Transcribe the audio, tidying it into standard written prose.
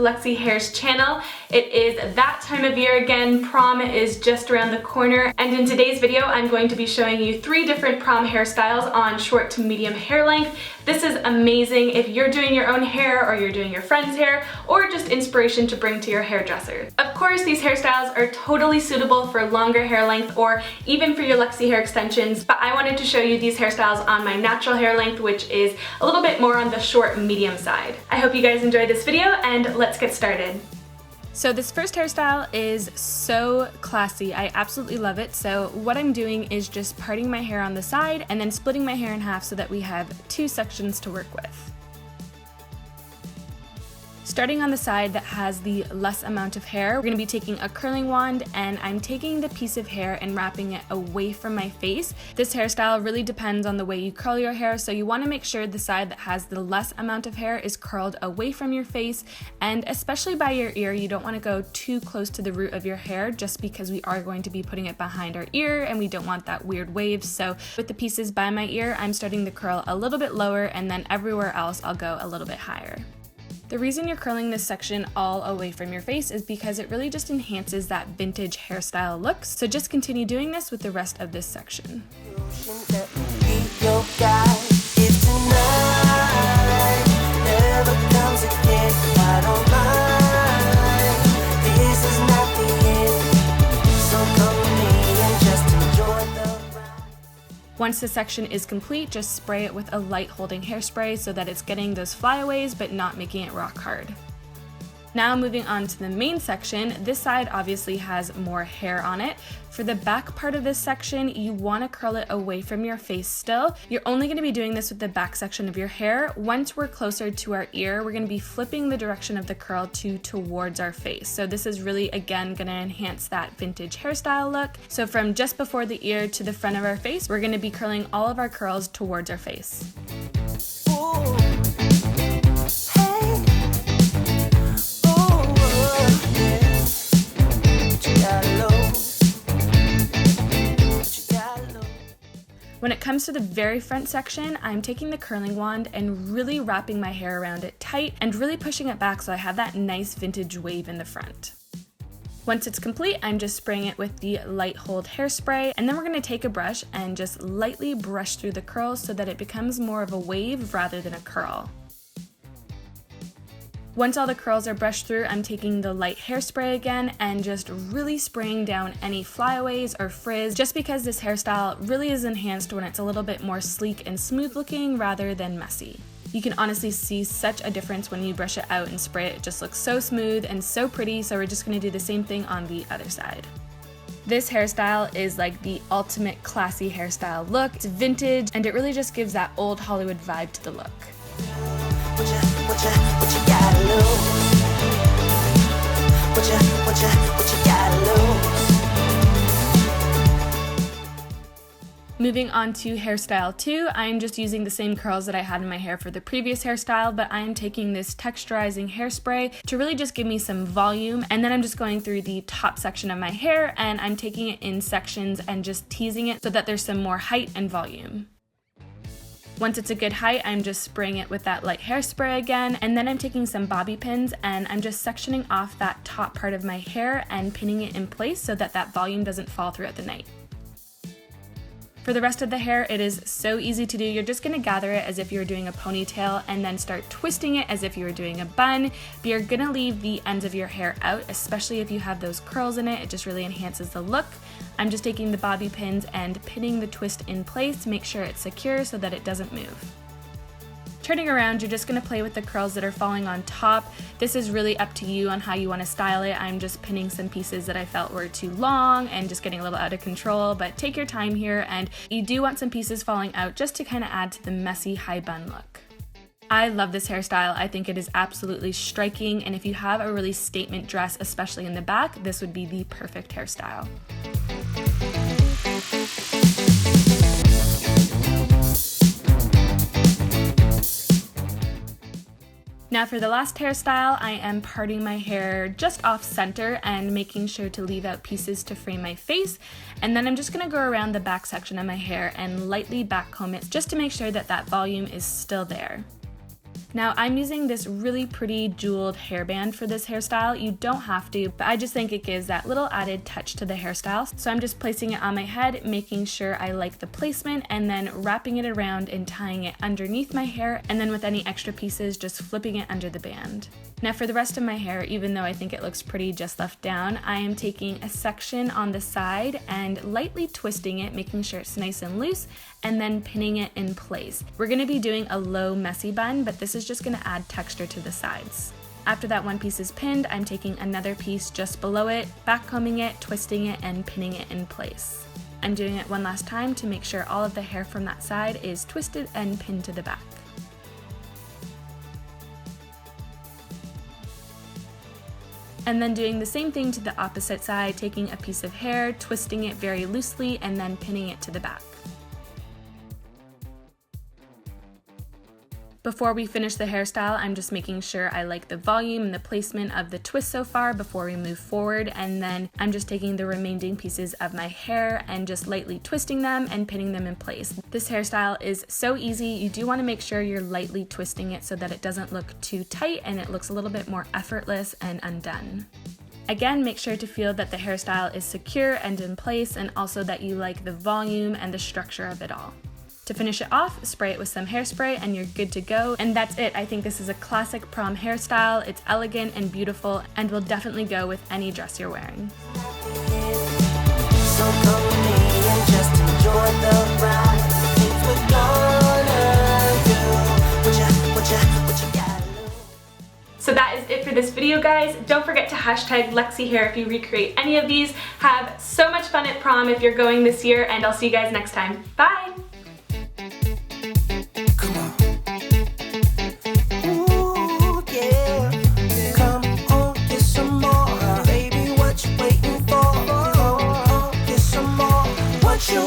Luxy Hair's channel. It is that time of year again. Prom is just around the corner, and in today's video I'm going to be showing you 3 different prom hairstyles on short to medium hair length. This is amazing if you're doing your own hair or you're doing your friend's hair or just inspiration to bring to your hairdresser. Of course, these hairstyles are totally suitable for longer hair length or even for your Luxy hair extensions, but I wanted to show you these hairstyles on my natural hair length, which is a little bit more on the short medium side. I hope you guys enjoyed this video, and let's get started. So this first hairstyle is so classy. I absolutely love it. So what I'm doing is just parting my hair on the side and then splitting my hair in half so that we have 2 sections to work with. Starting on the side that has the less amount of hair, we're going to be taking a curling wand, and I'm taking the piece of hair and wrapping it away from my face. This hairstyle really depends on the way you curl your hair, so you want to make sure the side that has the less amount of hair is curled away from your face, and especially by your ear, you don't want to go too close to the root of your hair just because we are going to be putting it behind our ear and we don't want that weird wave. So with the pieces by my ear, I'm starting the curl a little bit lower, and then everywhere else I'll go a little bit higher. The reason you're curling this section all away from your face is because it really just enhances that vintage hairstyle look, so just continue doing this with the rest of this section. Once the section is complete, just spray it with a light holding hairspray so that it's getting those flyaways but not making it rock hard. Now moving on to the main section, this side obviously has more hair on it. For the back part of this section, you want to curl it away from your face still. You're only going to be doing this with the back section of your hair. Once we're closer to our ear, we're going to be flipping the direction of the curl towards our face. So this is really, again, going to enhance that vintage hairstyle look. So from just before the ear to the front of our face, we're going to be curling all of our curls towards our face. Ooh. When it comes to the very front section, I'm taking the curling wand and really wrapping my hair around it tight and really pushing it back so I have that nice vintage wave in the front. Once it's complete, I'm just spraying it with the light hold hairspray, and then we're going to take a brush and just lightly brush through the curls so that it becomes more of a wave rather than a curl. Once all the curls are brushed through, I'm taking the light hairspray again and just really spraying down any flyaways or frizz, just because this hairstyle really is enhanced when it's a little bit more sleek and smooth looking rather than messy. You can honestly see such a difference when you brush it out and spray it. It just looks so smooth and so pretty, so we're just going to do the same thing on the other side. This hairstyle is like the ultimate classy hairstyle look. It's vintage, and it really just gives that old Hollywood vibe to the look. What you gotta lose? What you gotta lose? Moving on to hairstyle 2, I'm just using the same curls that I had in my hair for the previous hairstyle, but I'm taking this texturizing hairspray to really just give me some volume, and then I'm just going through the top section of my hair and I'm taking it in sections and just teasing it so that there's some more height and volume. Once it's a good height, I'm just spraying it with that light hairspray again, and then I'm taking some bobby pins and I'm just sectioning off that top part of my hair and pinning it in place so that that volume doesn't fall throughout the night. For the rest of the hair, it is so easy to do. You're just going to gather it as if you were doing a ponytail and then start twisting it as if you were doing a bun, but you're going to leave the ends of your hair out, especially if you have those curls in it. It just really enhances the look. I'm just taking the bobby pins and pinning the twist in place to make sure it's secure so that it doesn't move. Turning around, you're just going to play with the curls that are falling on top. This is really up to you on how you want to style it. I'm just pinning some pieces that I felt were too long and just getting a little out of control, but take your time here, and you do want some pieces falling out just to kind of add to the messy high bun look. I love this hairstyle. I think it is absolutely striking, and if you have a really statement dress, especially in the back, this would be the perfect hairstyle. Now for the last hairstyle, I am parting my hair just off center and making sure to leave out pieces to frame my face, and then I'm just going to go around the back section of my hair and lightly back comb it just to make sure that that volume is still there. Now I'm using this really pretty jeweled hairband for this hairstyle. You don't have to, but I just think it gives that little added touch to the hairstyle. So I'm just placing it on my head, making sure I like the placement, and then wrapping it around and tying it underneath my hair, and then with any extra pieces, just flipping it under the band. Now for the rest of my hair, even though I think it looks pretty just left down, I am taking a section on the side and lightly twisting it, making sure it's nice and loose, and then pinning it in place. We're gonna be doing a low messy bun, but this is just gonna add texture to the sides. After that one piece is pinned, I'm taking another piece just below it, backcombing it, twisting it, and pinning it in place. I'm doing it one last time to make sure all of the hair from that side is twisted and pinned to the back. And then doing the same thing to the opposite side, taking a piece of hair, twisting it very loosely, and then pinning it to the back. Before we finish the hairstyle, I'm just making sure I like the volume and the placement of the twist so far before we move forward, and then I'm just taking the remaining pieces of my hair and just lightly twisting them and pinning them in place. This hairstyle is so easy. You do want to make sure you're lightly twisting it so that it doesn't look too tight and it looks a little bit more effortless and undone. Again, make sure to feel that the hairstyle is secure and in place, and also that you like the volume and the structure of it all. To finish it off, spray it with some hairspray and you're good to go. And that's it. I think this is a classic prom hairstyle. It's elegant and beautiful and will definitely go with any dress you're wearing. So come with me and just enjoy the ride. Things we're gonna do. What you gotta do. So that is it for this video, guys. Don't forget to hashtag LuxyHair if you recreate any of these. Have so much fun at prom if you're going this year, and I'll see you guys next time. Bye! You